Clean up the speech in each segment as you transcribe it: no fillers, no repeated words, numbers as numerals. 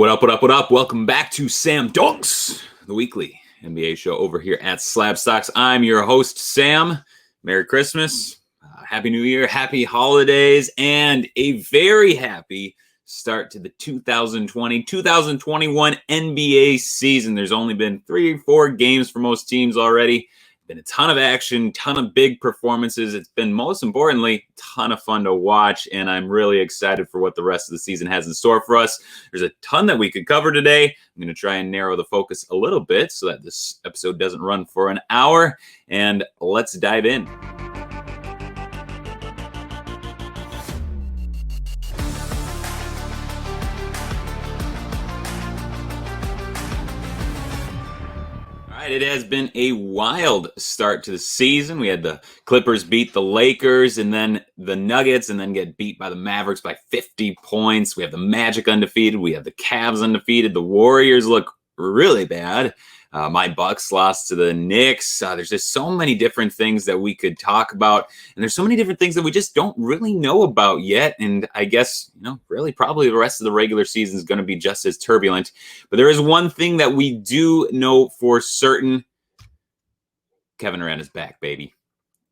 What up, what up, what up? Welcome back to SlabStox, the weekly NBA show over here at SlabStox. I'm your host, Sam. Merry Christmas, Happy New Year, Happy Holidays, and a very happy start to the 2020-2021 NBA season. There's only been 3 or 4 games for most teams already. Been a ton of action, ton of big performances. It's been, most importantly, a ton of fun to watch, and I'm really excited for what the rest of the season has in store for us. There's a ton that we could cover today. I'm going to try and narrow the focus a little bit so that this episode doesn't run for an hour, and let's dive in. It has been a wild start to the season. We had the Clippers beat the Lakers and then the Nuggets and then get beat by the Mavericks by 50 points. We have the Magic undefeated. We have the Cavs undefeated. The Warriors look really bad. My Bucks lost to the Knicks. There's just so many different things that we could talk about. And there's so many different things that we just don't really know about yet. And I guess, really probably the rest of the regular season is going to be just as turbulent. But there is one thing that we do know for certain. Kevin Durant is back, baby.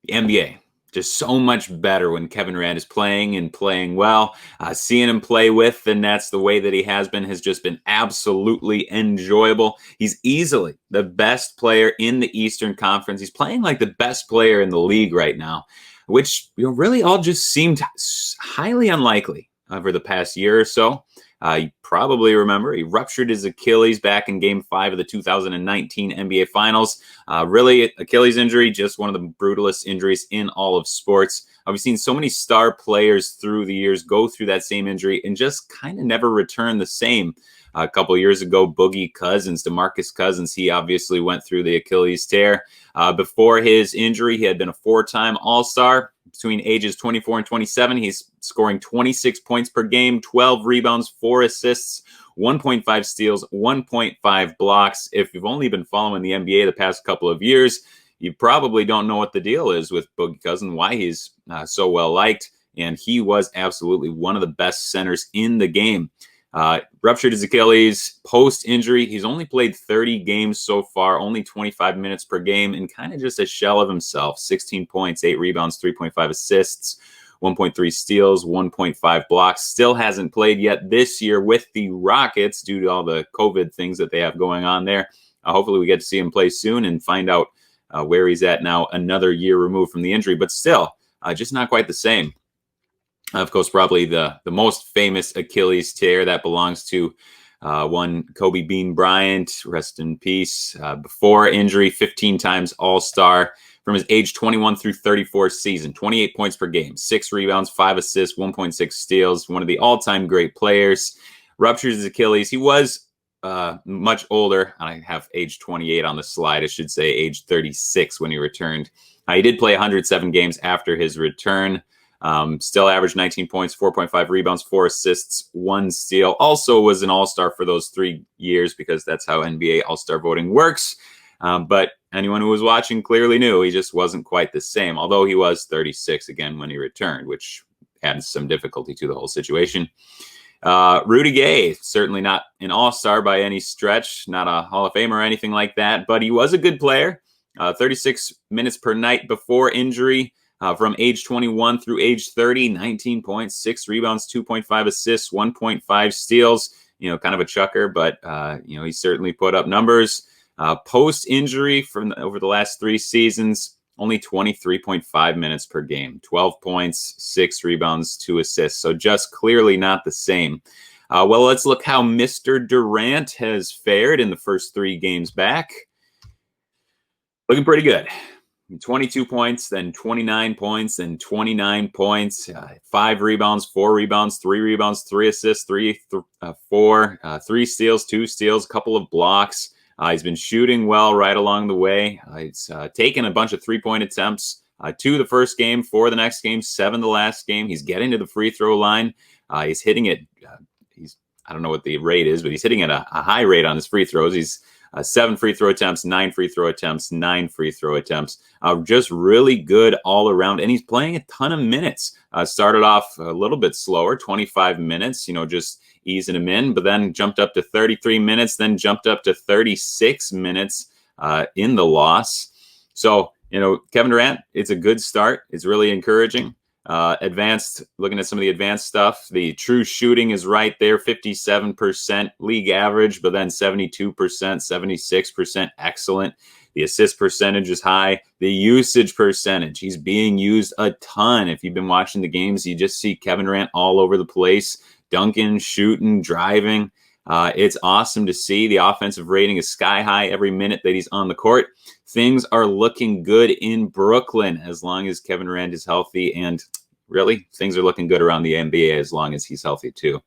The NBA. Just so much better when Kevin Durant is playing and playing well. Seeing him play with the Nets the way that he has just been absolutely enjoyable. He's easily the best player in the Eastern Conference. He's playing like the best player in the league right now, which really all just seemed highly unlikely over the past year or so. You probably remember he ruptured his Achilles back in Game 5 of the 2019 NBA Finals. Really, Achilles injury, just one of the brutalest injuries in all of sports. We've seen so many star players through the years go through that same injury and just kind of never return the same. A couple of years ago, DeMarcus Cousins, he obviously went through the Achilles tear. Before his injury, he had been a 4-time All-Star. Between ages 24 and 27, he's scoring 26 points per game, 12 rebounds, 4 assists, 1.5 steals, 1.5 blocks. If you've only been following the NBA the past couple of years, you probably don't know what the deal is with Boogie Cousins, why he's so well liked, and he was absolutely one of the best centers in the game. Ruptured his Achilles post-injury. He's only played 30 games so far, only 25 minutes per game, and kind of just a shell of himself. 16 points, 8 rebounds, 3.5 assists, 1.3 steals, 1.5 blocks. Still hasn't played yet this year with the Rockets due to all the COVID things that they have going on there. Hopefully we get to see him play soon and find out where he's at now, another year removed from the injury, but still just not quite the same. Of course, probably the most famous Achilles tear that belongs to one Kobe Bean Bryant, rest in peace. Before injury, 15 times All-Star from his age 21 through 34 season, 28 points per game, 6 rebounds, 5 assists, 1.6 steals, one of the all-time great players. Ruptures his Achilles. He was much older. I have age 28 on the slide. I should say age 36 when he returned. He did play 107 games after his return. Still averaged 19 points, 4.5 rebounds, 4 assists, 1 steal. Also was an All-Star for those 3 years because that's how NBA All-Star voting works. But anyone who was watching clearly knew he just wasn't quite the same, although he was 36 again when he returned, which adds some difficulty to the whole situation. Rudy Gay, certainly not an All-Star by any stretch, not a Hall of Famer or anything like that, but he was a good player. 36 minutes per night before injury. From age 21 through age 30, 19 points, 6 rebounds, 2.5 assists, 1.5 steals, kind of a chucker, but, he certainly put up numbers. Post-injury over the last 3 seasons, only 23.5 minutes per game, 12 points, 6 rebounds, 2 assists. So just clearly not the same. Well, let's look how Mr. Durant has fared in the first 3 games back. Looking pretty good. 22 points, then 29 points, then 29 points, 5 rebounds, 4 rebounds, 3 rebounds, 3 assists, 3 steals, 2 steals, a couple of blocks. He's been shooting well right along the way. He's taken a bunch of 3-point attempts, 2 the first game, 4 the next game, 7 the last game. He's getting to the free throw line. He's hitting it. I don't know what the rate is, but he's hitting at a high rate on his free throws. He's 7 free throw attempts, 9 free throw attempts, 9 free throw attempts. Just really good all around. And he's playing a ton of minutes. Started off a little bit slower, 25 minutes, just easing him in, but then jumped up to 33 minutes, then jumped up to 36 minutes in the loss. So, Kevin Durant, it's a good start. It's really encouraging. Looking at some of the advanced stuff, the true shooting is right there, 57% league average, but then 72%, 76% excellent. The assist percentage is high. The usage percentage, he's being used a ton. If you've been watching the games, you just see Kevin Durant all over the place, dunking, shooting, driving. It's awesome to see. The offensive rating is sky high every minute that he's on the court. Things are looking good in Brooklyn as long as Kevin Durant is healthy, and really, things are looking good around the NBA as long as he's healthy too.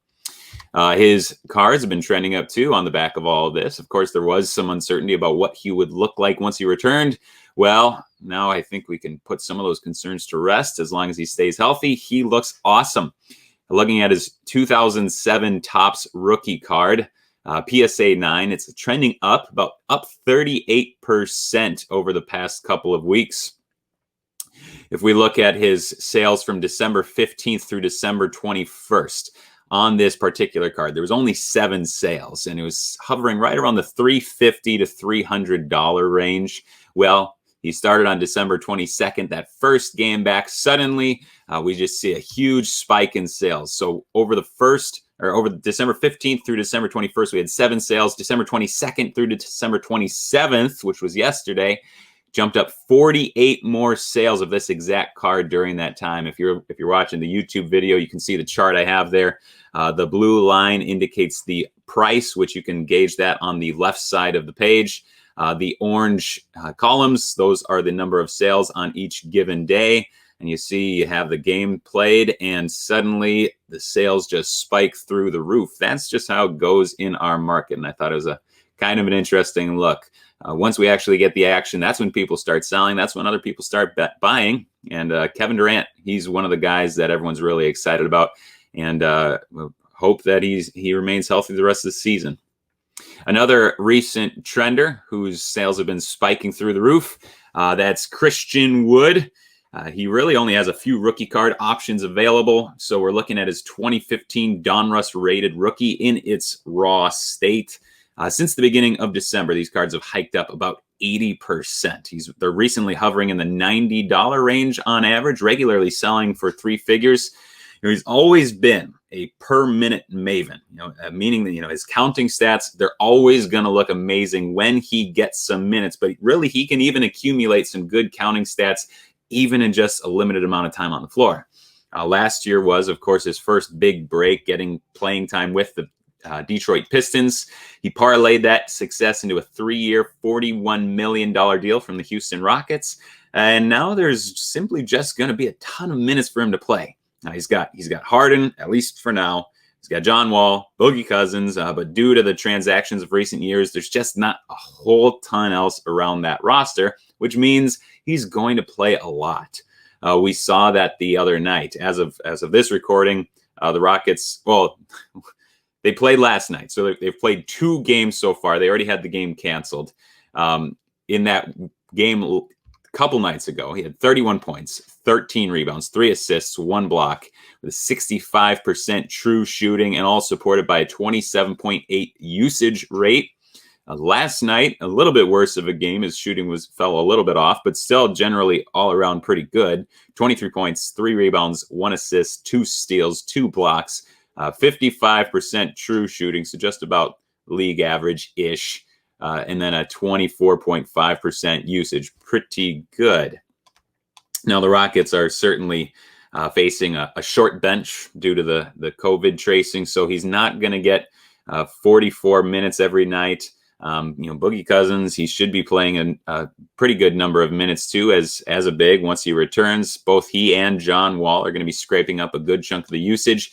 His cards have been trending up too on the back of all of this. Of course, there was some uncertainty about what he would look like once he returned. Well, now I think we can put some of those concerns to rest. As long as he stays healthy, he looks awesome. Looking at his 2007 Topps rookie card, PSA 9, it's trending up, about up 38% over the past couple of weeks. If we look at his sales from December 15th through December 21st on this particular card, there was only 7 sales, and it was hovering right around the $350 to $300 range. Well, he started on December 22nd, that first game back. Suddenly, we just see a huge spike in sales. So over December 15th through December 21st, we had 7 sales. December 22nd through to December 27th, which was yesterday, jumped up 48 more sales of this exact card during that time. If you're watching the YouTube video, you can see the chart I have there. The blue line indicates the price, which you can gauge that on the left side of the page. The orange columns, those are the number of sales on each given day. And you see you have the game played, and suddenly the sales just spike through the roof. That's just how it goes in our market. And I thought it was a kind of an interesting look. Once we actually get the action, that's when people start selling. That's when other people start buying. And Kevin Durant, he's one of the guys that everyone's really excited about, and hope that he remains healthy the rest of the season. Another recent trender whose sales have been spiking through the roof, that's Christian Wood. He really only has a few rookie card options available. So we're looking at his 2015 Donruss rated rookie in its raw state. Since the beginning of December, these cards have hiked up about 80%. They're recently hovering in the $90 range on average, regularly selling for 3 figures. He's always been a per minute maven, meaning that, his counting stats, they're always going to look amazing when he gets some minutes, but really he can even accumulate some good counting stats even in just a limited amount of time on the floor. Last year was, of course, his first big break, getting playing time with the Detroit Pistons. He parlayed that success into a 3-year, $41 million deal from the Houston Rockets. And now there's simply just going to be a ton of minutes for him to play. Now he's got Harden, at least for now. He's got John Wall, Boogie Cousins, but due to the transactions of recent years, there's just not a whole ton else around that roster, which means he's going to play a lot. We saw that the other night. As of this recording, the Rockets, they played last night, so they've played 2 games so far. They already had the game canceled. In that game a couple nights ago, he had 31 points, 13 rebounds, 3 assists, 1 block, with a 65% true shooting, and all supported by a 27.8 usage rate. Last night, a little bit worse of a game. His shooting fell a little bit off, but still generally all around pretty good. 23 points, 3 rebounds, 1 assist, 2 steals, 2 blocks, 55% true shooting, so just about league average-ish, and then a 24.5% usage. Pretty good. Now, the Rockets are certainly facing a short bench due to the COVID tracing, so he's not going to get 44 minutes every night. Boogie Cousins, he should be playing a pretty good number of minutes too as a big once he returns. Both he and John Wall are going to be scraping up a good chunk of the usage,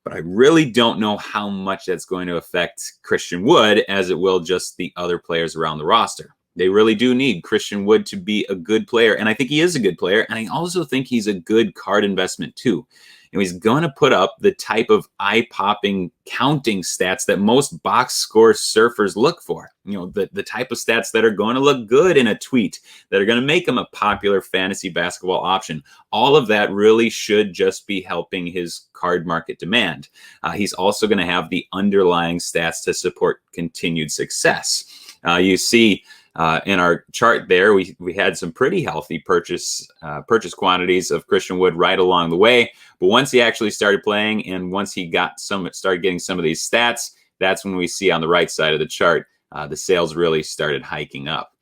but I really don't know how much that's going to affect Christian Wood as it will just the other players around the roster. They really do need Christian Wood to be a good player, and I think he is a good player, and I also think he's a good card investment too. and he's going to put up the type of eye-popping counting stats that most box score surfers look for. The type of stats that are going to look good in a tweet, that are going to make him a popular fantasy basketball option. All of that really should just be helping his card market demand. He's also going to have the underlying stats to support continued success. You see in our chart there, we had some pretty healthy purchase quantities of Christian Wood right along the way. But once he actually started playing, and once he started getting some of these stats, that's when we see on the right side of the chart, the sales really started hiking up.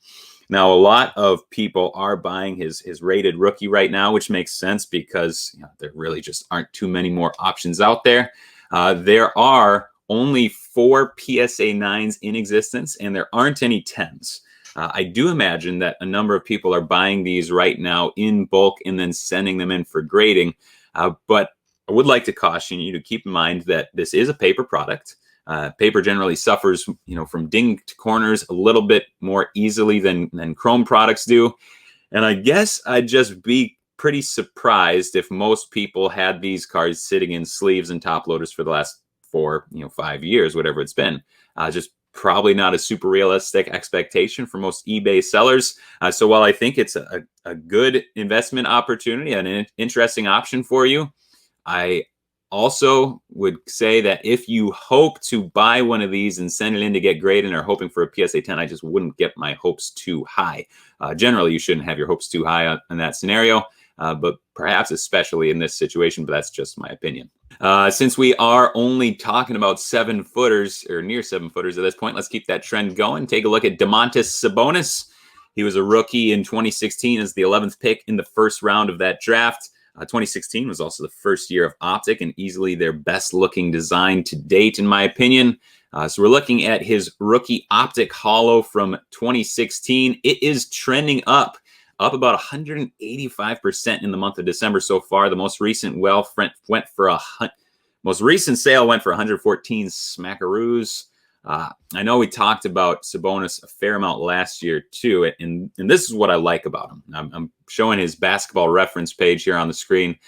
Now, a lot of people are buying his rated rookie right now, which makes sense because there really just aren't too many more options out there. There are only 4 PSA 9s in existence, and there aren't any 10s. I do imagine that a number of people are buying these right now in bulk and then sending them in for grading. But I would like to caution you to keep in mind that this is a paper product. Paper generally suffers, from dinged corners a little bit more easily than chrome products do. And I guess I'd just be pretty surprised if most people had these cards sitting in sleeves and top loaders for the last 5 years, whatever it's been. Just probably not a super realistic expectation for most eBay sellers. So while I think it's a good investment opportunity and an interesting option for you, I also would say that if you hope to buy one of these and send it in to get graded and are hoping for a PSA 10, I just wouldn't get my hopes too high. Generally, you shouldn't have your hopes too high in that scenario, but perhaps especially in this situation, but that's just my opinion. Since we are only talking about 7-footers or near 7-footers at this point, let's keep that trend going. Take a look at Demontis Sabonis. He was a rookie in 2016 as the 11th pick in the first round of that draft. 2016 was also the first year of Optic and easily their best looking design to date, in my opinion. So we're looking at his rookie Optic Holo from 2016. It is trending up about 185% in the month of December so far. The most recent sale went for 114 smackaroos. I know we talked about Sabonis a fair amount last year too, and this is what I like about him. I'm showing his basketball reference page here on the screen.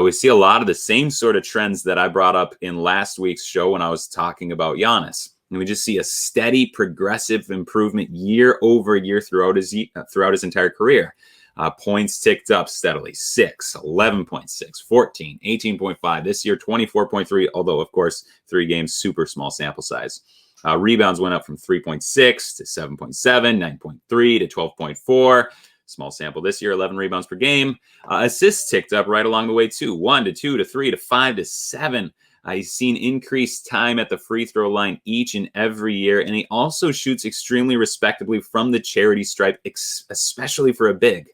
We see a lot of the same sort of trends that I brought up in last week's show when I was talking about Giannis. And we just see a steady, progressive improvement year over year throughout his entire career. Points ticked up steadily, 6, 11.6, 14, 18.5. This year, 24.3, although, of course, 3 games, super small sample size. Rebounds went up from 3.6 to 7.7, 9.3 to 12.4. Small sample this year, 11 rebounds per game. Assists ticked up right along the way, too. 1 to 2 to 3 to 5 to 7. He's seen increased time at the free throw line each and every year, and he also shoots extremely respectably from the charity stripe, especially for a big.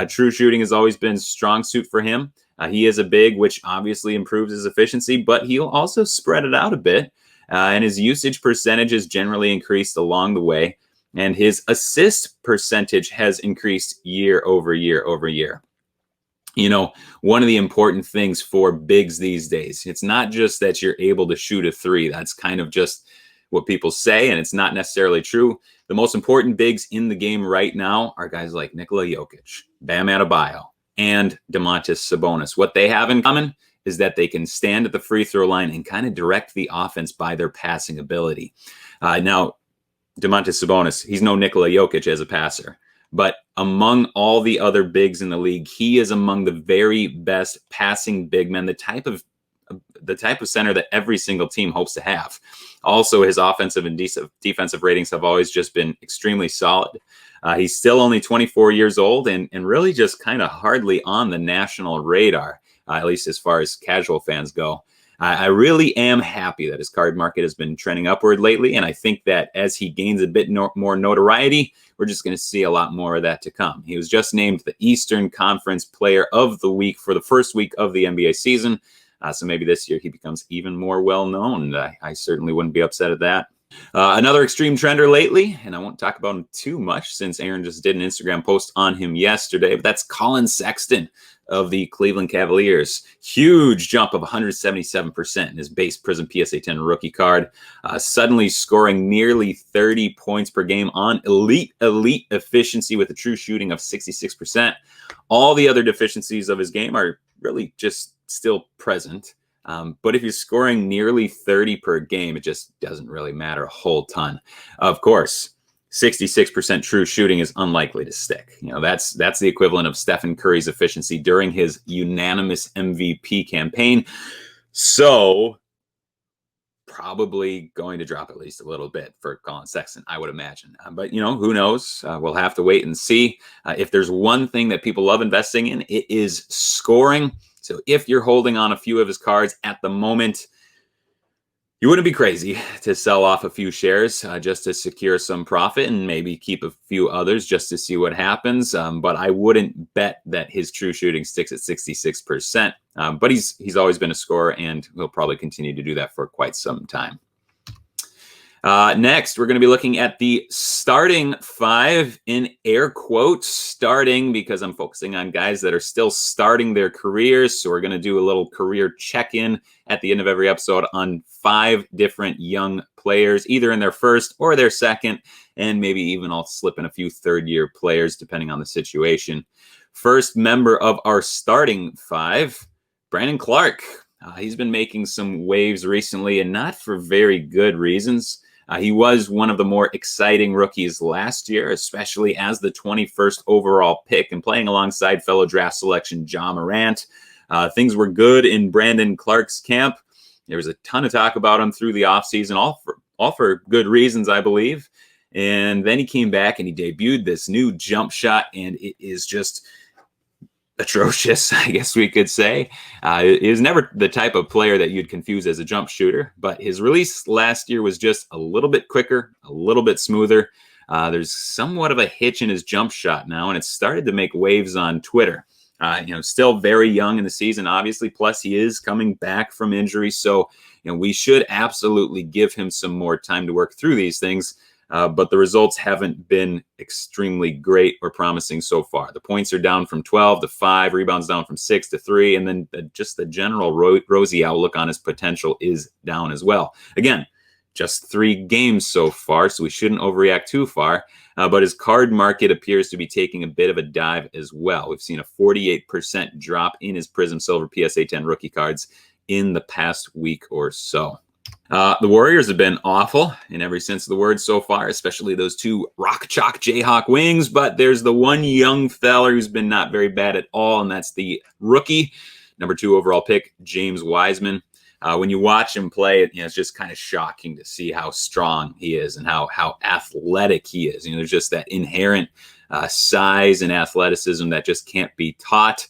True shooting has always been a strong suit for him. He is a big, which obviously improves his efficiency, but he'll also spread it out a bit, and his usage percentage has generally increased along the way, and his assist percentage has increased year over year over year. One of the important things for bigs these days, it's not just that you're able to shoot a 3. That's kind of just what people say, and it's not necessarily true. The most important bigs in the game right now are guys like Nikola Jokic, Bam Adebayo, and Demontis Sabonis. What they have in common is that they can stand at the free throw line and kind of direct the offense by their passing ability. Now, Demontis Sabonis, he's no Nikola Jokic as a passer. But among all the other bigs in the league, he is among the very best passing big men, the type of center that every single team hopes to have. Also, his offensive and defensive ratings have always just been extremely solid. He's still only 24 years old and really just kind of hardly on the national radar, at least as far as casual fans go. I really am happy that his card market has been trending upward lately, and I think that as he gains a bit more notoriety, we're just going to see a lot more of that to come. He was just named the Eastern Conference Player of the Week for the first week of the NBA season, so maybe this year he becomes even more well-known. I certainly wouldn't be upset at that. Another extreme trender lately, and I won't talk about him too much since Aaron just did an Instagram post on him yesterday, but that's Collin Sexton of the Cleveland Cavaliers. Huge jump of 177% in his base Prism PSA 10 rookie card. Suddenly scoring nearly 30 points per game on elite efficiency with a true shooting of 66%. All the other deficiencies of his game are really just still present. But if you're scoring nearly 30 per game, it just doesn't really matter a whole ton. Of course, 66% true shooting is unlikely to stick. That's the equivalent of Stephen Curry's efficiency during his unanimous MVP campaign. So probably going to drop at least a little bit for Collin Sexton, I would imagine. But, who knows? We'll have to wait and see. If there's one thing that people love investing in, it is scoring. So if you're holding on a few of his cards at the moment, you wouldn't be crazy to sell off a few shares just to secure some profit and maybe keep a few others just to see what happens. But I wouldn't bet that his true shooting sticks at 66%. But he's always been a scorer, and he'll probably continue to do that for quite some time. Next, we're going to be looking at the starting five, in air quotes, starting, because I'm focusing on guys that are still starting their careers. So we're going to do a little career check-in at the end of every episode on 5 different young players, either in their first or their second, and maybe even I'll slip in a few third-year players depending on the situation. First member of our starting five, Brandon Clarke. He's been making some waves recently, and not for very good reasons. He was one of the more exciting rookies last year, especially as the 21st overall pick and playing alongside fellow draft selection Ja Morant. Things were good in Brandon Clarke's camp. There was a ton of talk about him through the offseason, all for good reasons, I believe. And then he came back and he debuted this new jump shot, and it is just atrocious, I guess we could say. He was never the type of player that you'd confuse as a jump shooter, but his release last year was just a little bit quicker, a little bit smoother. There's somewhat of a hitch in his jump shot now, and it's started to make waves on Twitter. Still very young in the season, obviously, plus he is coming back from injury, so we should absolutely give him some more time to work through these things. But the results haven't been extremely great or promising so far. The points are down from 12 to 5, rebounds down from 6 to 3, and then just the general rosy outlook on his potential is down as well. Again, just 3 games so far, so we shouldn't overreact too far. But his card market appears to be taking a bit of a dive as well. We've seen a 48% drop in his Prism Silver PSA 10 rookie cards in the past week or so. The Warriors have been awful in every sense of the word so far, especially those 2 rock chalk Jayhawk wings. But there's the one young fella who's been not very bad at all, and that's the rookie, number 2 overall pick, James Wiseman. When you watch him play, it's just kind of shocking to see how strong he is and how athletic he is. There's just that inherent size and athleticism that just can't be taught.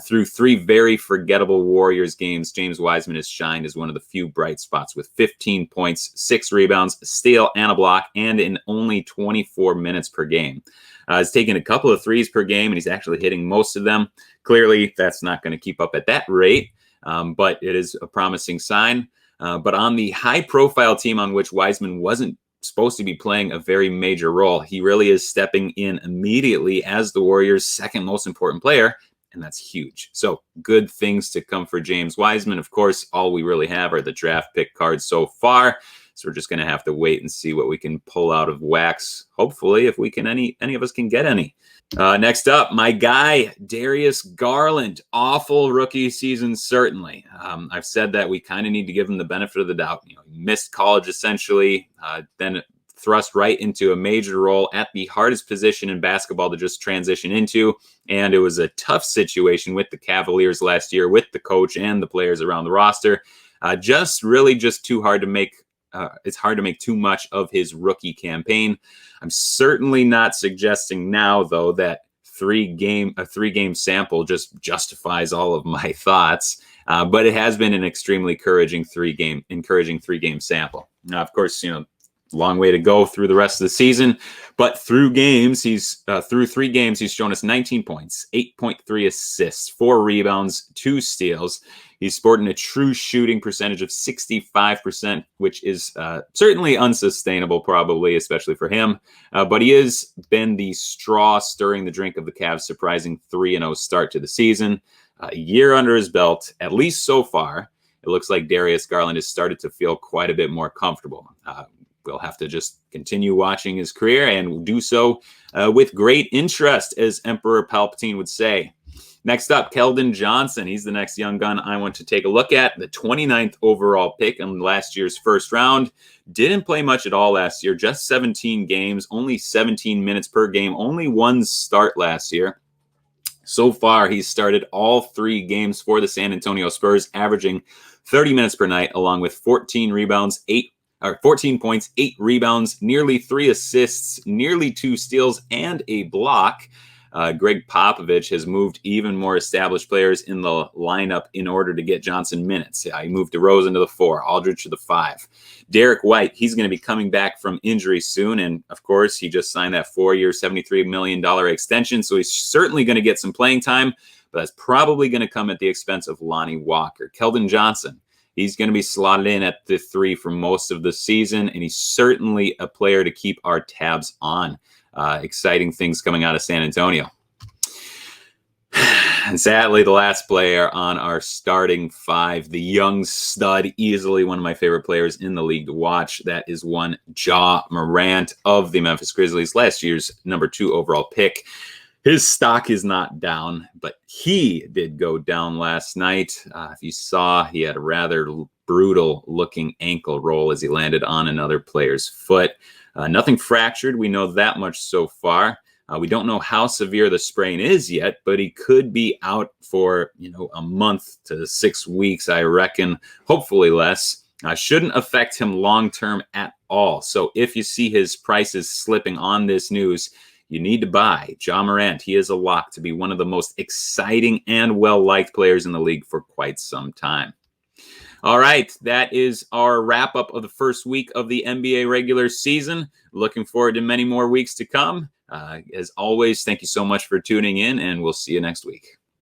Through 3 very forgettable Warriors games, James Wiseman has shined as one of the few bright spots with 15 points, 6 rebounds, a steal, and a block, and in only 24 minutes per game. He's taken a couple of threes per game, and he's actually hitting most of them. Clearly, that's not going to keep up at that rate, but it is a promising sign. But on the high-profile team on which Wiseman wasn't supposed to be playing a very major role, he really is stepping in immediately as the Warriors' second most important player, and that's huge. So good things to come for James Wiseman. Of course, all we really have are the draft pick cards so far. So we're just going to have to wait and see what we can pull out of wax. Hopefully, if we can, any of us can get any. Next up, my guy, Darius Garland. Awful rookie season, certainly. I've said that we kind of need to give him the benefit of the doubt. He missed college essentially, then thrust right into a major role at the hardest position in basketball to just transition into. And it was a tough situation with the Cavaliers last year, with the coach and the players around the roster. Just too hard to make. It's hard to make too much of his rookie campaign. I'm certainly not suggesting now, though, that a 3-game sample just justifies all of my thoughts. But it has been an extremely encouraging 3-game sample. Now, of course, long way to go through the rest of the season, but through 3 games, he's shown us 19 points, 8.3 assists, 4 rebounds, 2 steals. He's sporting a true shooting percentage of 65%, which is certainly unsustainable, probably, especially for him. But he has been the straw stirring the drink of the Cavs' surprising 3-0 start to the season. A year under his belt, at least so far, it looks like Darius Garland has started to feel quite a bit more comfortable. We'll have to just continue watching his career and do so with great interest, as Emperor Palpatine would say. Next up, Keldon Johnson. He's the next young gun I want to take a look at. The 29th overall pick in last year's first round. Didn't play much at all last year. Just 17 games, only 17 minutes per game. Only one start last year. So far, he's started all 3 games for the San Antonio Spurs, averaging 30 minutes per night, along with 14 points, 8 rebounds, nearly 3 assists, nearly 2 steals, and a block. Greg Popovich has moved even more established players in the lineup in order to get Johnson minutes. He moved DeRozan to the 4, Aldridge to the 5. Derek White, he's going to be coming back from injury soon. And, of course, he just signed that 4-year, $73 million extension. So he's certainly going to get some playing time, but that's probably going to come at the expense of Lonnie Walker. Keldon Johnson, he's going to be slotted in at the 3 for most of the season, and he's certainly a player to keep our tabs on. Exciting things coming out of San Antonio. And sadly, the last player on our starting 5, the young stud, easily one of my favorite players in the league to watch. That is one Ja Morant of the Memphis Grizzlies, last year's number 2 overall pick. His stock is not down, but he did go down last night. If you saw, he had a rather brutal-looking ankle roll as he landed on another player's foot. Nothing fractured. We know that much so far. We don't know how severe the sprain is yet, but he could be out for, a month to 6 weeks, I reckon, hopefully less. Shouldn't affect him long-term at all. So if you see his prices slipping on this news, you need to buy Ja Morant. He is a lock to be one of the most exciting and well-liked players in the league for quite some time. All right, that is our wrap-up of the first week of the NBA regular season. Looking forward to many more weeks to come. As always, thank you so much for tuning in, and we'll see you next week.